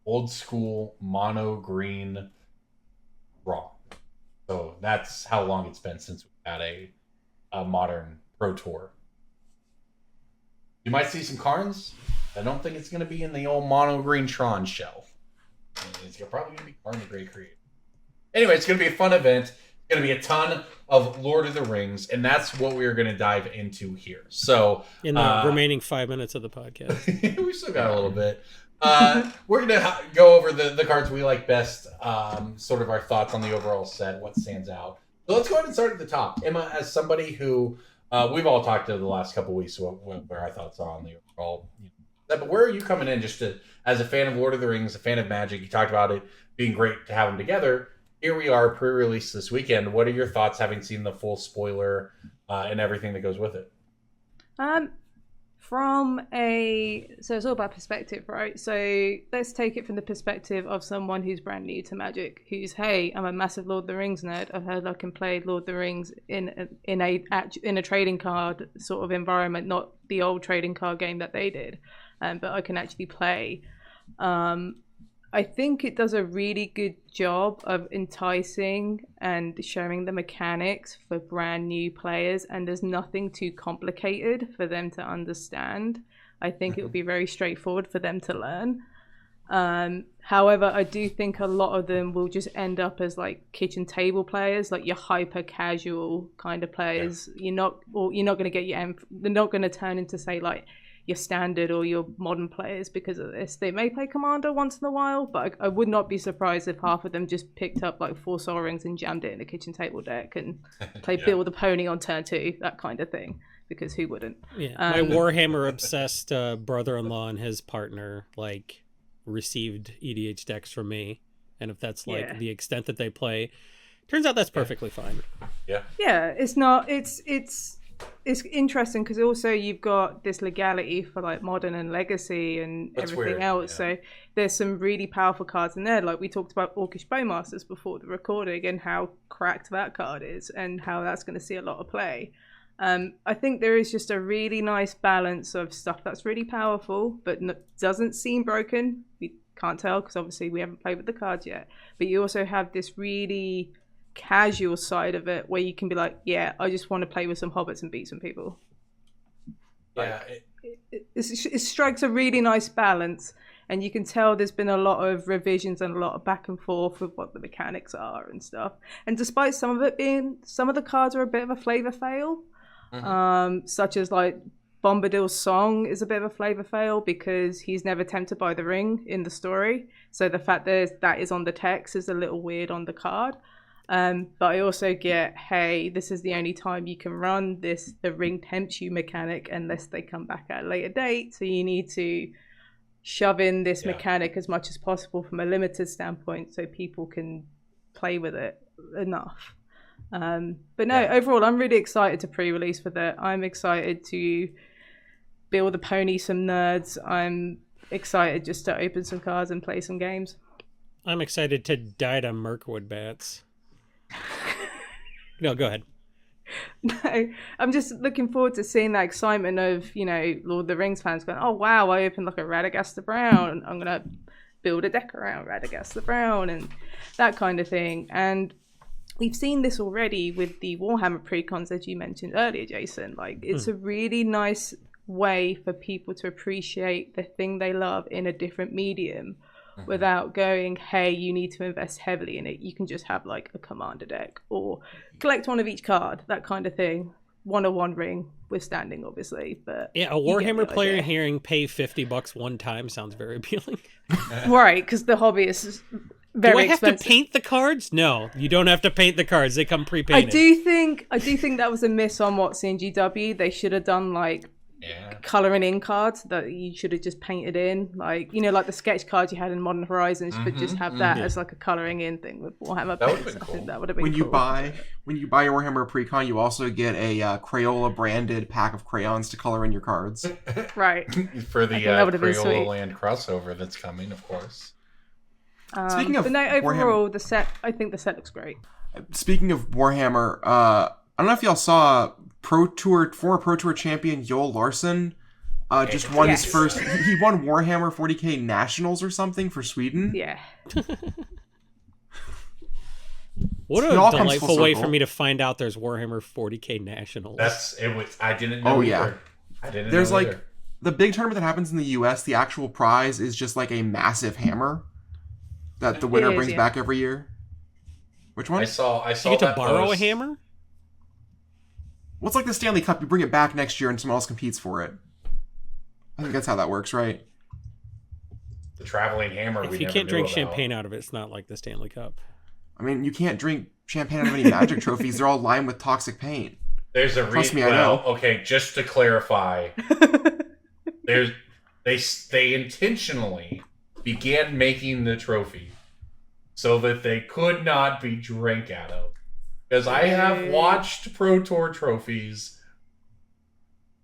Old school, mono green, raw. So that's how long it's been since we had a modern Pro Tour. You might see some Karns. I don't think it's going to be in the old mono green Tron shell. It's probably going to be Karn the Great Creator. Anyway, it's going to be a fun event. It's going to be a ton of Lord of the Rings, and that's what we are going to dive into here. So, In the remaining 5 minutes of the podcast. we still got a little bit. We're going to go over the cards we like best, sort of our thoughts on the overall set, what stands out. So let's go ahead and start at the top. Emma, as somebody who we've all talked to the last couple of weeks, where our thoughts are on the overall. But where are you coming in just as a fan of Lord of the Rings, a fan of Magic? You talked about it being great to have them together. Here we are, pre-release this weekend. What are your thoughts, having seen the full spoiler and everything that goes with it? So it's all about perspective, right? So let's take it from the perspective of someone who's brand new to Magic, who's, hey, I'm a massive Lord of the Rings nerd. I've heard I can play Lord of the Rings in a trading card sort of environment, not the old trading card game that they did, but I can actually play. I think it does a really good job of enticing and showing the mechanics for brand new players, and there's nothing too complicated for them to understand. I think it will be very straightforward for them to learn. However, I do think a lot of them will just end up as like kitchen table players, like your hyper casual kind of players. Yeah. You're not going to get they're not going to turn into, say, like your standard or your modern players because of this. They may play Commander once in a while, but I would not be surprised if half of them just picked up like 4 Sol Rings and jammed it in a kitchen table deck and play Build a Pony on turn 2, that kind of thing. Because who wouldn't? Yeah, my Warhammer obsessed brother-in-law and his partner like received EDH decks from me, and if that's like the extent that they play, turns out that's perfectly fine. Yeah. Yeah, it's not. It's interesting because also you've got this legality for like Modern and Legacy and That's everything weird, else. yeah. So there's some really powerful cards in there. Like we talked about Orcish Bowmasters before the recording and how cracked that card is and how that's going to see a lot of play. I think there is just a really nice balance of stuff that's really powerful but doesn't seem broken. We can't tell because obviously we haven't played with the cards yet. But you also have this really casual side of it where you can be like, yeah, I just want to play with some hobbits and beat some people. Yeah. It strikes a really nice balance, and you can tell there's been a lot of revisions and a lot of back and forth with what the mechanics are and stuff. And despite some of the cards are a bit of a flavor fail. Such as like Bombadil's song is a bit of a flavor fail because he's never tempted by the ring in the story. So the fact that is on the text is a little weird on the card. But I also get, hey, this is the only time you can run the ring tempts you mechanic unless they come back at a later date. So you need to shove in this mechanic as much as possible from a limited standpoint so people can play with it enough. But no, overall, I'm really excited to pre-release for that. I'm excited to build a pony, some nerds. I'm excited just to open some cards and play some games. I'm excited to die to Mirkwood bats. No, go ahead. No, I'm just looking forward to seeing that excitement of, Lord of the Rings fans going, oh, wow, I opened like a Radagast the Brown. I'm going to build a deck around Radagast the Brown and that kind of thing. And we've seen this already with the Warhammer precons, as you mentioned earlier, Jason. Like, it's a really nice way for people to appreciate the thing they love in a different medium without going, hey, you need to invest heavily in it. You can just have, like, a commander deck or collect one of each card, that kind of thing. 101 ring withstanding, obviously. But yeah, a Warhammer player hearing pay $50 one time sounds very appealing. Right, because the hobby is very expensive. Do I have to paint the cards? No, you don't have to paint the cards. They come pre-painted. I do think that was a miss on what's in GW. They should have done like coloring in cards that you should have just painted in, like like the sketch cards you had in Modern Horizons, but just have that as like a coloring in thing with Warhammer. That would have been cool. I cool. think that would have been When cool. you buy your Warhammer Precon, you also get a Crayola branded pack of crayons to color in your cards. Right. For the that would have been Crayola sweet. Land crossover that's coming, of course. Speaking of but no, overall, Warhammer, I think the set looks great. Speaking of Warhammer, I don't know if y'all saw former Pro Tour champion Joel Larson just won his first. He won Warhammer 40K Nationals or something for Sweden. Yeah. What It all a comes delightful full way circle. for me to find out there's Warhammer 40K Nationals. I didn't know. Oh, either. yeah. I didn't. There's know like either. the big tournament that happens in the U.S. The actual prize is just like a massive hammer that the winner is, brings yeah. back every year. Which one? I saw. you get to that borrow post. a hammer? What's like the Stanley Cup? You bring it back next year and someone else competes for it. I think that's how that works, right? The traveling hammer. If we you never can't knew drink about. champagne out of it, it's not like the Stanley Cup. I mean, you can't drink champagne out of any Magic trophies. They're all lined with toxic paint. There's a Trust reason. me, I Well, know. okay, just to clarify, they intentionally began making the trophy so that they could not be drank out of. Because I have watched Pro Tour trophies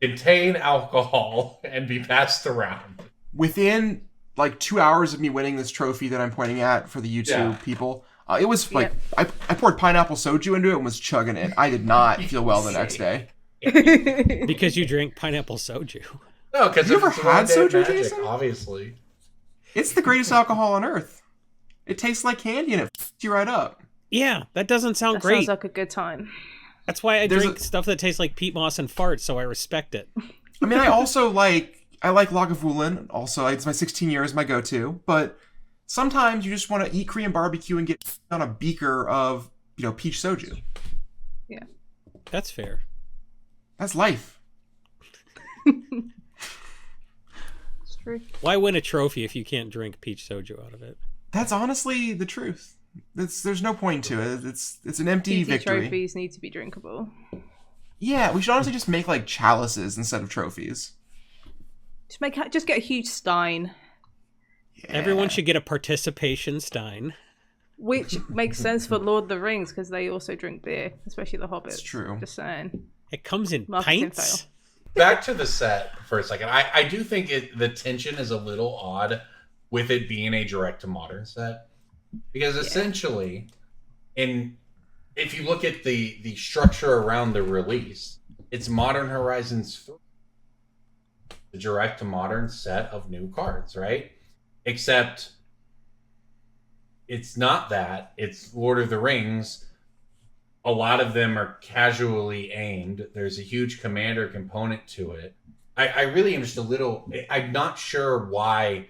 contain alcohol and be passed around. Within like 2 hours of me winning this trophy that I'm pointing at for the YouTube people, it was like I poured pineapple soju into it and was chugging it. I did not feel well the next day. Because you drink pineapple soju. No, because You ever had soju, magic, Jason? obviously. It's the greatest alcohol on earth. It tastes like candy and it f***s you right up. Yeah, that doesn't sound That great. sounds like a good time. That's why I There's drink stuff that tastes like peat moss and farts, so I respect it. I mean, I like Lagavulin. Also, it's my 16 years, my go-to. But sometimes you just want to eat Korean barbecue and get on a beaker of, peach soju. Yeah. That's fair. That's life. True. Why win a trophy if you can't drink peach soju out of it? That's honestly the truth. There's no point to it. It's an empty PT victory. trophies need to be drinkable. Yeah, we should honestly just make like chalices instead of trophies. Just get a huge stein, Yeah. Everyone should get a participation stein. which makes sense for Lord of the Rings because they also drink beer, especially the hobbits. It's true. Just saying. It comes in Marketing pints. fail. Back to the set for a second. I do think the tension is a little odd with it being a direct to modern set, because essentially, if you look at the structure around the release, it's Modern Horizons 3, the direct to modern set of new cards, right? Except it's not that. It's Lord of the Rings. A lot of them are casually aimed. There's a huge commander component to it. I really am just a little... I'm not sure why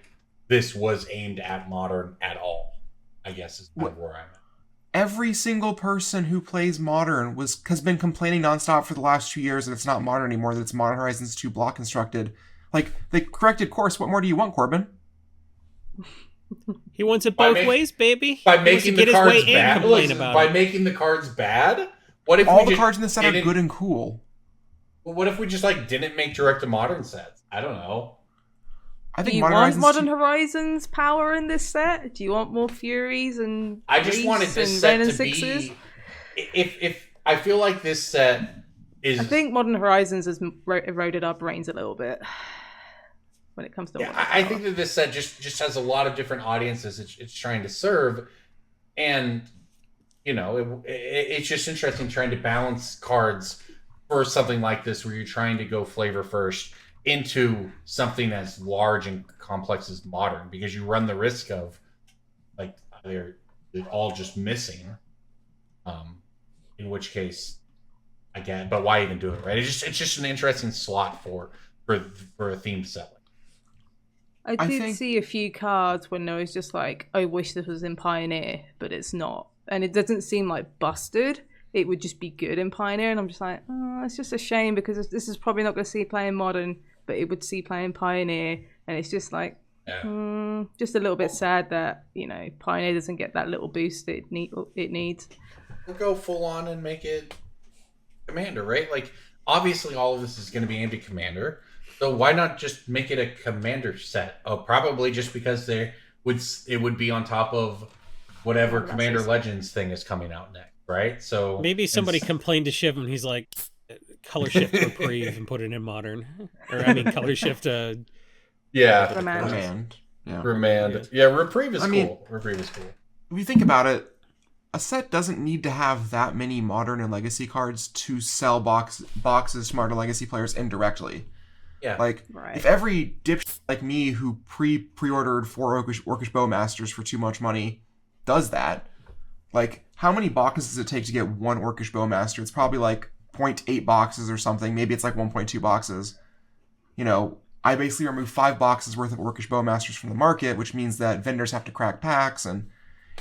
this was aimed at modern at all, I guess is kind of where I'm at. Every single person who plays Modern has been complaining nonstop for the last 2 years that it's not Modern anymore, that it's Modern Horizons 2 block constructed. Like, they corrected course. What more do you want, Corbin? He wants it both ways, baby. By He wants to making get the his cards way and bad? complain Listen, about by it. making the cards bad? What if All we the just cards in the set are didn't- good and cool. Well, what if we just like didn't make direct to modern sets? I don't know. I Do think you Modern want Horizons Modern 2 Horizons power in this set? Do you want more Furies and I just Reese wanted this and set Ren and to Sixes? be. If I feel like this set is. I think Modern Horizons has eroded our brains a little bit when it comes to. Yeah, modern I power. think that this set just has a lot of different audiences it's trying to serve, and you know it's just interesting trying to balance cards for something like this where you're trying to go flavor first into something as large and complex as modern, because you run the risk of like they're all just missing. In which case, I get, but why even do it, right? It's just an interesting slot for a themed set. I I did think- see a few cards when there was just like, I wish this was in Pioneer, but it's not. And it doesn't seem like busted. It would just be good in Pioneer. And I'm just like, oh, it's just a shame because this is probably not going to see play in Modern, but it would see play in Pioneer. And it's just like, just a little bit sad that, you know, Pioneer doesn't get that little boost it needs. We'll go full on and make it Commander, right? Like, obviously all of this is going to be aimed at Commander. So why not just make it a Commander set? Oh, probably just because it would be on top of whatever Commander Legends thing is coming out next, right? So Maybe somebody complained to Shiv and he's like, color shift reprieve and put it in modern. Or I mean, color shift. Remand. Yeah. Remand. Yeah, Reprieve is I cool. mean- Reprieve is cool. If you think about it, a set doesn't need to have that many Modern and Legacy cards to sell boxes to Modern Legacy players indirectly. Yeah. Like, Right. if every dipshit like me who pre-ordered 4 Orcish Bowmasters for too much money does that, like, how many boxes does it take to get one Orcish Bowmaster? It's probably like 0.8 boxes or something. Maybe it's like 1.2 boxes. You know, I basically remove 5 boxes worth of Orcish Bowmasters from the market, which means that vendors have to crack packs, and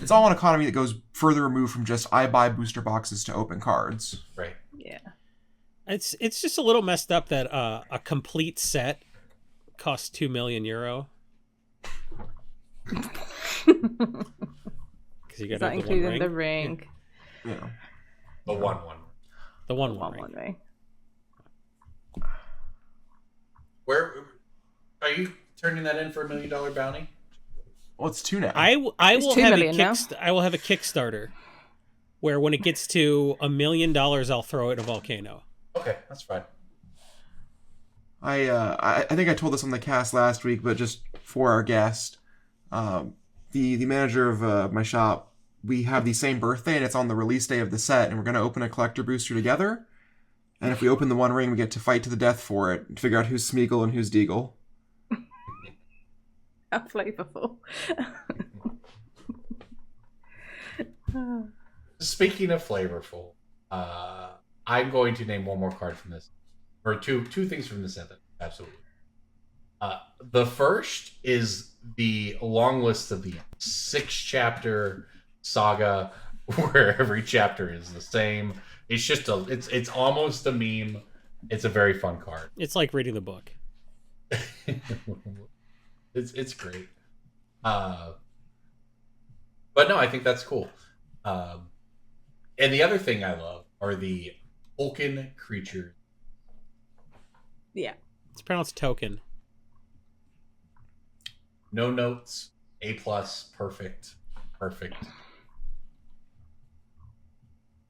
it's all an economy that goes further removed from just I buy booster boxes to open cards. Right. Yeah. It's just a little messed up that a complete set costs €2 million. Because you Is got that the one including ring. the ring? You know. The one. The one One ring. ring. Where are you turning that in for $1 million bounty? Well, it's 2 now. I It's will $2 have million now. I will have a Kickstarter where when it gets to $1 million, I'll throw it in a volcano. Okay, that's fine. I think I told this on the cast last week, but just for our guest, the manager of my shop, we have the same birthday, and it's on the release day of the set, and we're going to open a collector booster together. And if we open the one ring, we get to fight to the death for it, and figure out who's Smeagol and who's Deagle. How flavorful. Speaking of flavorful, I'm going to name one more card from this, or two things from this set. Absolutely. The first is the long list of the 6-chapter saga, where every chapter is the same. It's just it's almost a meme. It's a very fun card. It's like reading the book. It's great. But no, I think that's cool. And the other thing I love are the Tolkien creatures. Yeah. It's pronounced token. No notes. A+. Perfect.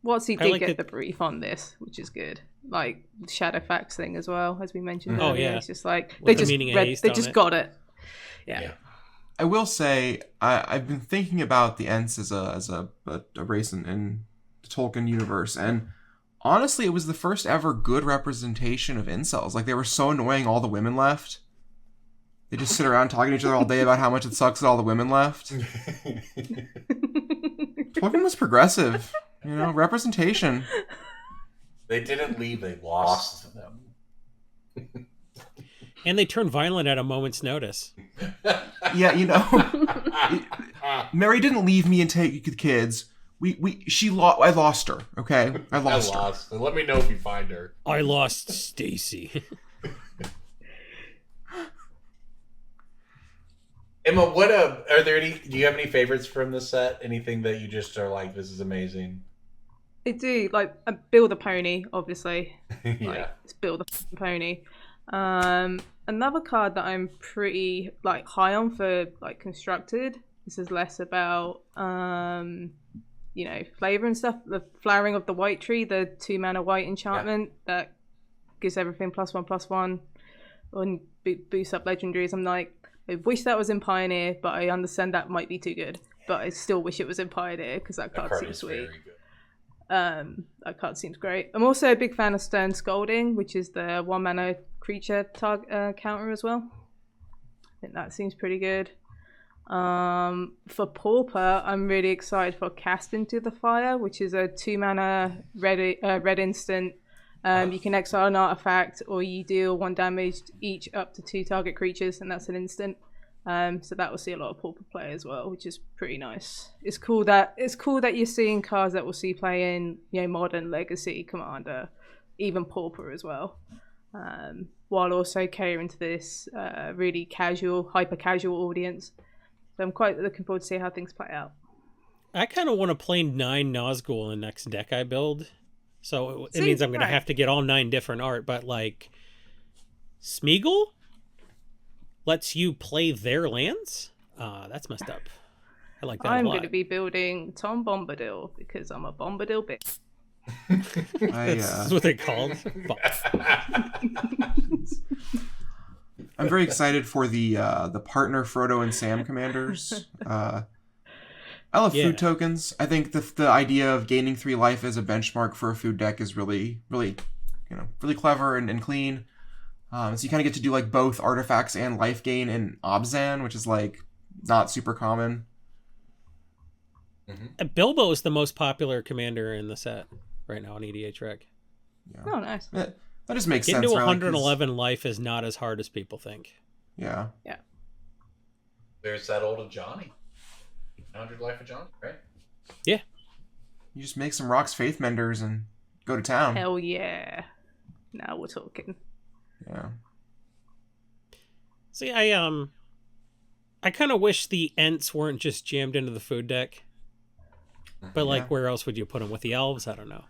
Watsy I did like get it- the brief on this, which is good. Like Shadowfax thing as well, as we mentioned Oh, earlier. yeah. It's just like With they the just meaning read, aced they on just it. got it. Yeah. I will say I've been thinking about the Ents as a race in the Tolkien universe, and honestly, it was the first ever good representation of incels. Like, they were so annoying, all the women left. They just sit around talking to each other all day about how much it sucks that all the women left. Tolkien was progressive, representation. They didn't leave, they lost them. And they turn violent at a moment's notice. Yeah, Mary didn't leave me and take the kids. I lost her. Okay, I lost her. Let me know if you find her. I lost Stacy. Emma, are there any? Do you have any favorites from the set? Anything that you just are like, this is amazing? I do like Bill the pony, obviously. Yeah. Like, it's Bill the pony. Another card that I'm pretty high on for constructed. This is less about flavor and stuff. The flowering of the white tree, the 2-mana white enchantment that gives everything +1/+1 and boosts up legendaries. I'm like, I wish that was in Pioneer, but I understand that might be too good. But I still wish it was in Pioneer because that card seems sweet. Very good. That card seems great. I'm also a big fan of Stern Scolding, which is the 1-mana creature counter as well. I think that seems pretty good. For Pauper, I'm really excited for Cast Into the Fire, which is a 2-mana red instant. You can exile an artifact, or you deal 1 damage each up to 2 target creatures, and that's an instant. So that will see a lot of Pauper play as well, which is pretty nice. It's cool that you're seeing cards that we'll see play in Modern, Legacy, Commander, even Pauper as well. While also catering to this really casual, hyper casual audience. So I'm quite looking forward to see how things play out. I kind of want to play 9 Nazgul in the next deck I build. So it means I'm going to have to get all 9 different art, but Smeagol lets you play their lands? That's messed up. I like that a lot. I'm going to be building Tom Bombadil because I'm a Bombadil bitch. That's what they're called. I'm very excited for the partner Frodo and Sam commanders. I love food tokens. I think the idea of gaining 3 life as a benchmark for a food deck is really really clever and clean. So you kind of get to do both artifacts and life gain in Obzan, which is not super common. Mm-hmm. Bilbo is the most popular commander in the set right now on EDH Rec. Yeah. Oh, nice. That just makes Getting sense. to 111 life is not as hard as people think. Yeah. Yeah. There's that old Johnny. 100 life of Johnny, right? Yeah. You just make some Rocks Faith Menders and go to town. Hell yeah. Now we're talking. Yeah. See, I kind of wish the Ents weren't just jammed into the food deck. But where else would you put them? With the elves? I don't know.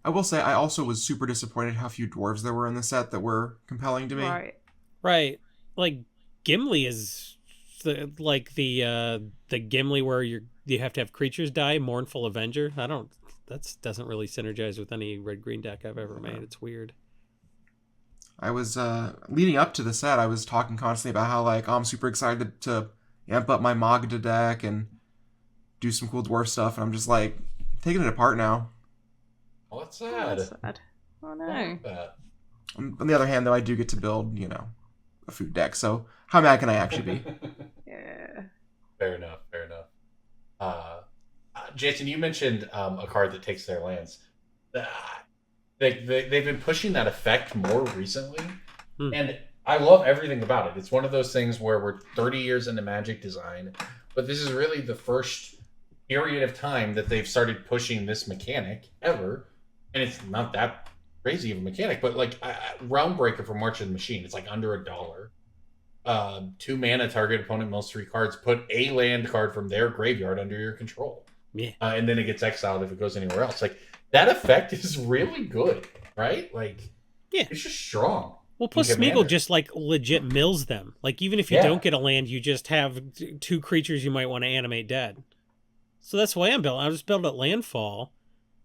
I will say I also was super disappointed how few dwarves there were in the set that were compelling to me. Right. Gimli is the Gimli where you have to have creatures die. Mournful Avenger. That doesn't really synergize with any red-green deck I've ever made. It's weird. I was leading up to the set. I was talking constantly about how I'm super excited to amp up my Magda deck and do some cool dwarf stuff, and I'm just taking it apart now. Oh, that's sad. Oh no. On the other hand, though, I do get to build a food deck. So how mad can I actually be? Yeah. Fair enough. Jason, you mentioned a card that takes their lands. They've been pushing that effect more recently, and I love everything about it. It's one of those things where we're 30 years into Magic design, but this is really the first period of time that they've started pushing this mechanic ever, and it's not that crazy of a mechanic, but Realm Breaker for March of the Machine, it's under $1. 2 mana, target opponent mills 3 cards, put a land card from their graveyard under your control. Yeah. And then it gets exiled if it goes anywhere else. Like, that effect is really good, right? Like, Yeah. it's just strong. Well, plus in Smeagol Commander. just like legit mills them. Like even if you Yeah. don't get a land, you just have 2 creatures you might want to animate dead. So that's why I'm building. I just build at landfall,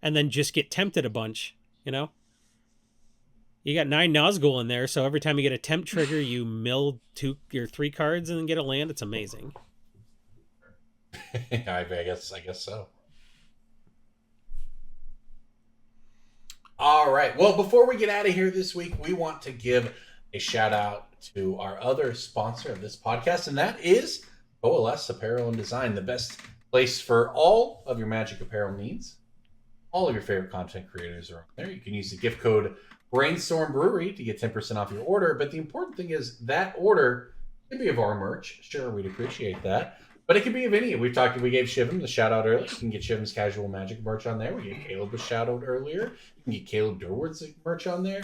and then just get tempted a bunch. You know. You got 9 Nazgul in there, so every time you get a tempt trigger, you mill 2 or 3 cards and then get a land. It's amazing. I guess so. All right. Well, before we get out of here this week, we want to give a shout out to our other sponsor of this podcast, and that is OLS Apparel and Design, the best place for all of your Magic apparel needs. All of your favorite content creators are on there. You can use the gift code Brainstorm Brewery to get 10% off your order. But the important thing is that order can be of our merch. Sure, we'd appreciate that. But it could be of any. We gave Shivam the shout out earlier. You can get Shivam's Casual Magic merch on there. We gave Caleb a shout out earlier. You can get Caleb Durwood's merch on there.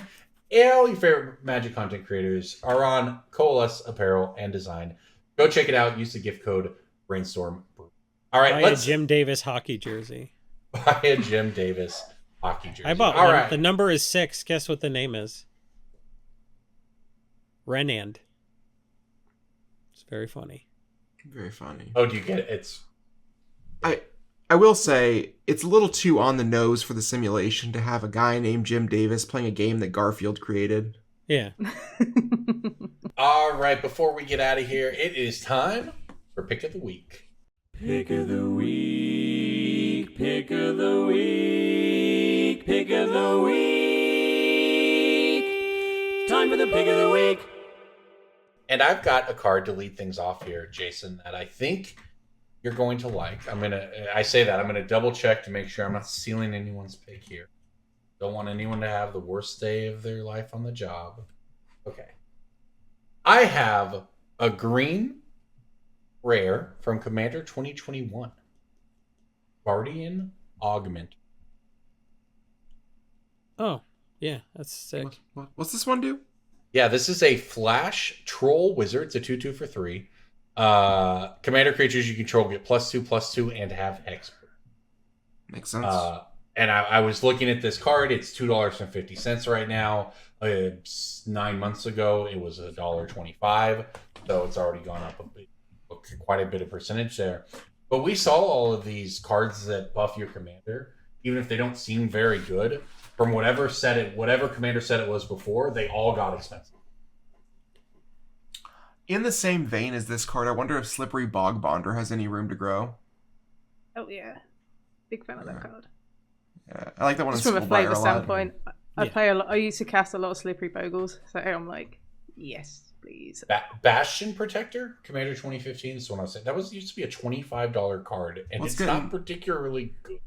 All your favorite Magic content creators are on Coalesce Apparel and Design. Go check it out. Use the gift code Brainstorm Brewery. All right, Buy a Jim Davis hockey jersey. buy a Jim Davis hockey jersey. I bought All one. right. The number is 6. Guess what the name is? Renand. It's very funny. Very funny. Oh, do you get it? It's I will say it's a little too on the nose for the simulation to have a guy named Jim Davis playing a game that Garfield created. Yeah. all right. Before we get out of here, it is time for Pick of the Week. Pick of the week, pick of the week, pick of the week. Time for the pick of the week. And I've got a card to lead things off here, Jason, that I think you're going to like. I'm going to double check to make sure I'm not stealing anyone's pick here. Don't want anyone to have the worst day of their life on the job. Okay. I have a green rare from Commander 2021. Guardian Augment. Oh, yeah. That's sick. What's this one do? Yeah, this is a Flash Troll Wizard. It's a 2/2 for 3. Commander creatures you control get +2/+2 and have Hex. Makes sense. And I was looking at this card. It's $2.50 right now. 9 months ago, it was $1.25. So it's already gone up quite a bit of percentage there. But we saw all of these cards that buff your commander, even if they don't seem very good, from whatever commander set it was before, they all got expensive. In the same vein as this card, I wonder if Slippery Bog Bonder has any room to grow. Oh yeah, big fan of that card. Yeah, I like that one. Just in from a Skullfire flavor lot. standpoint, I used to cast a lot of Slippery Bogles, so I'm like, yes, please. Bastion Protector, Commander 2015 is the one I was saying. That used to be a $25 card, and What's it's good? not particularly good.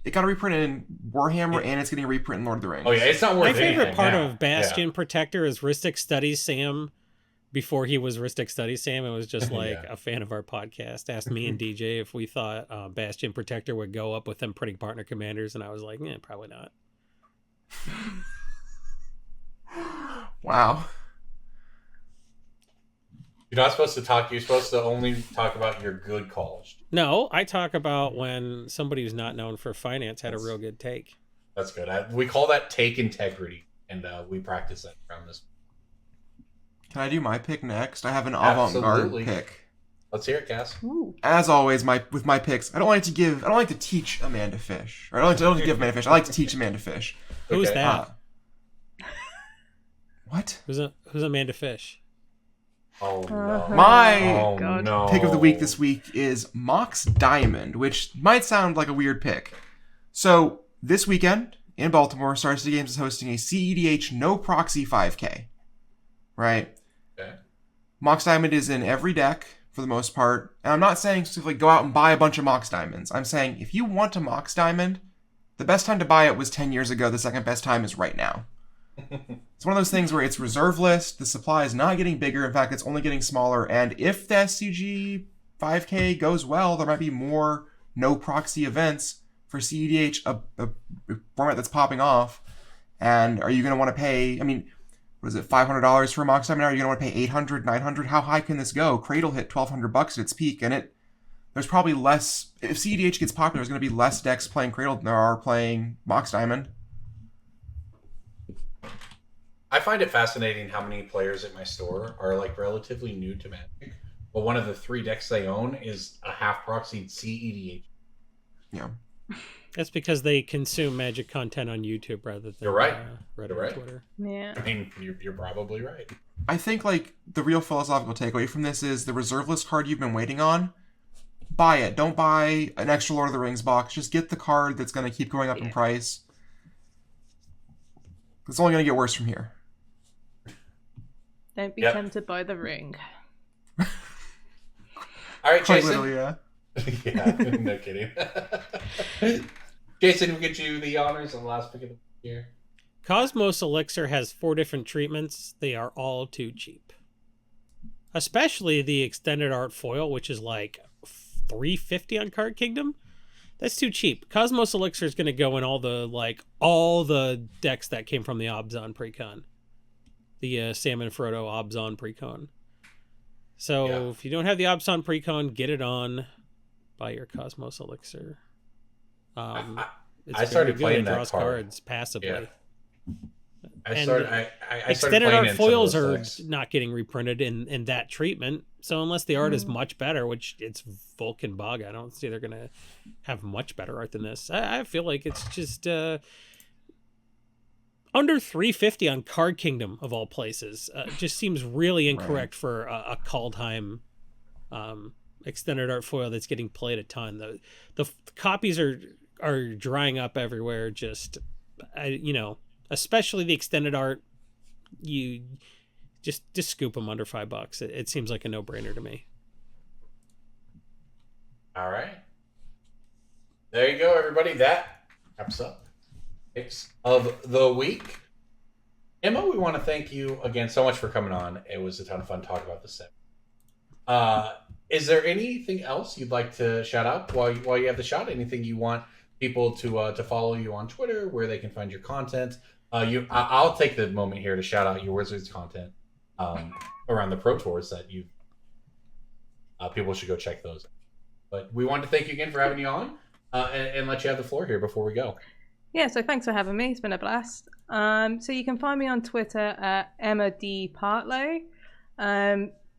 It got a reprint in Warhammer, and it's getting a reprint in Lord of the Rings. Oh yeah, it's not worth My favorite anything part now. of Bastion Protector is Ristic Studies Sam. Before he was Ristic Studies Sam, it was just like Yeah. a fan of our podcast asked me and DJ if we thought Bastion Protector would go up with them printing partner commanders, and I was like, probably not. Wow. You're not supposed to talk. You're supposed to only talk about your good calls. No, I talk about when somebody who's not known for finance had a real good take. That's good. We call that take integrity, and we practice that around this. Can I do my pick next? I have an avant-garde Absolutely. pick. Let's hear it, Cass. Ooh. As always, with my picks, I don't like to teach Amanda Fish. Or I don't like to give Amanda Fish. I like to teach Amanda Fish. Who's Okay. that? What? Who's Amanda Fish? Oh no! My Oh God. no! pick of the week this week is Mox Diamond, which might sound like a weird pick. So this weekend in Baltimore, Star City Games is hosting a CEDH no proxy 5K. Right? Okay. Mox Diamond is in every deck for the most part. And I'm not saying specifically go out and buy a bunch of Mox Diamonds. I'm saying if you want a Mox Diamond, the best time to buy it was 10 years ago. The second best time is right now. It's one of those things where it's reserve list. The supply is not getting bigger. In fact, it's only getting smaller. And if the SCG 5K goes well, there might be more no proxy events for CEDH, a format that's popping off. And are you going to want to pay? I mean, what is it, $500 for a Mox Diamond? Are you going to want to pay $800, $900? How high can this go? Cradle hit $1,200 at its peak, and there's probably less. If CEDH gets popular, there's going to be less decks playing Cradle than there are playing Mox Diamond. I find it fascinating how many players at my store are like relatively new to Magic, but one of the 3 decks they own is a half proxied CEDH. Yeah. That's because they consume Magic content on YouTube rather than You're right. Reddit You're or right. Twitter. Yeah. I mean, you're probably right. I think like the real philosophical takeaway from this is the reserve list card you've been waiting on. Buy it. Don't buy an extra Lord of the Rings box. Just get the card that's going to keep going up in price. It's only going to get worse from here. Don't be tempted by the ring. All right, Quite Jason. literally, yeah. Yeah, no kidding. Jason, we'll get you the honors of the last pick of the year. Cosmos Elixir has 4 different treatments. They are all too cheap. Especially the extended art foil, which is like $350 on Card Kingdom. That's too cheap. Cosmos Elixir is going to go in all the decks that came from the Obzon Precon. The Salmon Frodo Obzon Precon. So if you don't have the Obzon Precon, get it on. Buy your Cosmos Elixir. I started playing that draws card. cards passively. Yeah. I extended started playing art in foils some of are those decks. not getting reprinted in that treatment. So unless the art is much better, which it's Vulcan Bog, I don't see they're gonna have much better art than this. I feel like it's just under $350 on Card Kingdom of all places. Just seems really incorrect for a Kaldheim extended art foil that's getting played a ton. The copies are drying up everywhere. Just especially the extended art, you just scoop them under $5. It seems like a no-brainer to me. All right. There you go, everybody. That wraps up picks of the week. Emma, we want to thank you again so much for coming on. It was a ton of fun talking about the set. Is there anything else you'd like to shout out while you have the shot? Anything you want people to follow you on Twitter, where they can find your content? I'll take the moment here to shout out your Wizards content around the Pro Tours that you people should go check those out. But we wanted to thank you again for having you on and let you have the floor here before we go. Yeah, so thanks for having me. It's been a blast. So you can find me on Twitter at Emma D. Partlow.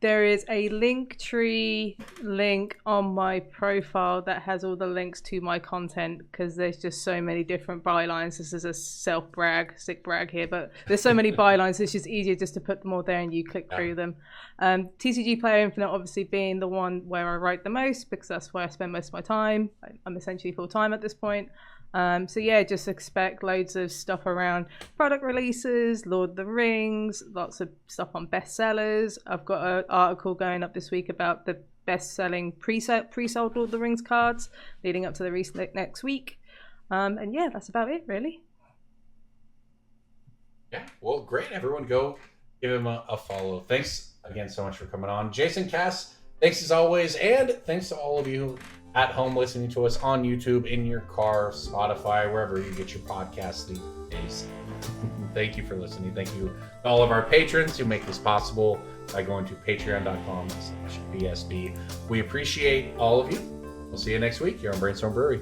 There is a Linktree link on my profile that has all the links to my content because there's just so many different bylines. This is a sick brag here, but there's so many bylines, it's just easier just to put them all there and you click through them. TCG Player Infinite obviously being the one where I write the most because that's where I spend most of my time. I'm essentially full-time at this point. So yeah, just expect loads of stuff around product releases, Lord of the Rings, lots of stuff on bestsellers. I've got an article going up this week about the best-selling pre-sold Lord of the Rings cards leading up to the release next week. And yeah, that's about it, really. Yeah, well, great. Everyone go give him a follow. Thanks again so much for coming on. Jason Cass, thanks as always, and thanks to all of you at home listening to us on YouTube, in your car, Spotify, wherever you get your podcasts these days. Thank you for listening. Thank you to all of our patrons who make this possible by going to patreon.com/BSB. We appreciate all of you. We'll see you next week here on Brainstorm Brewery.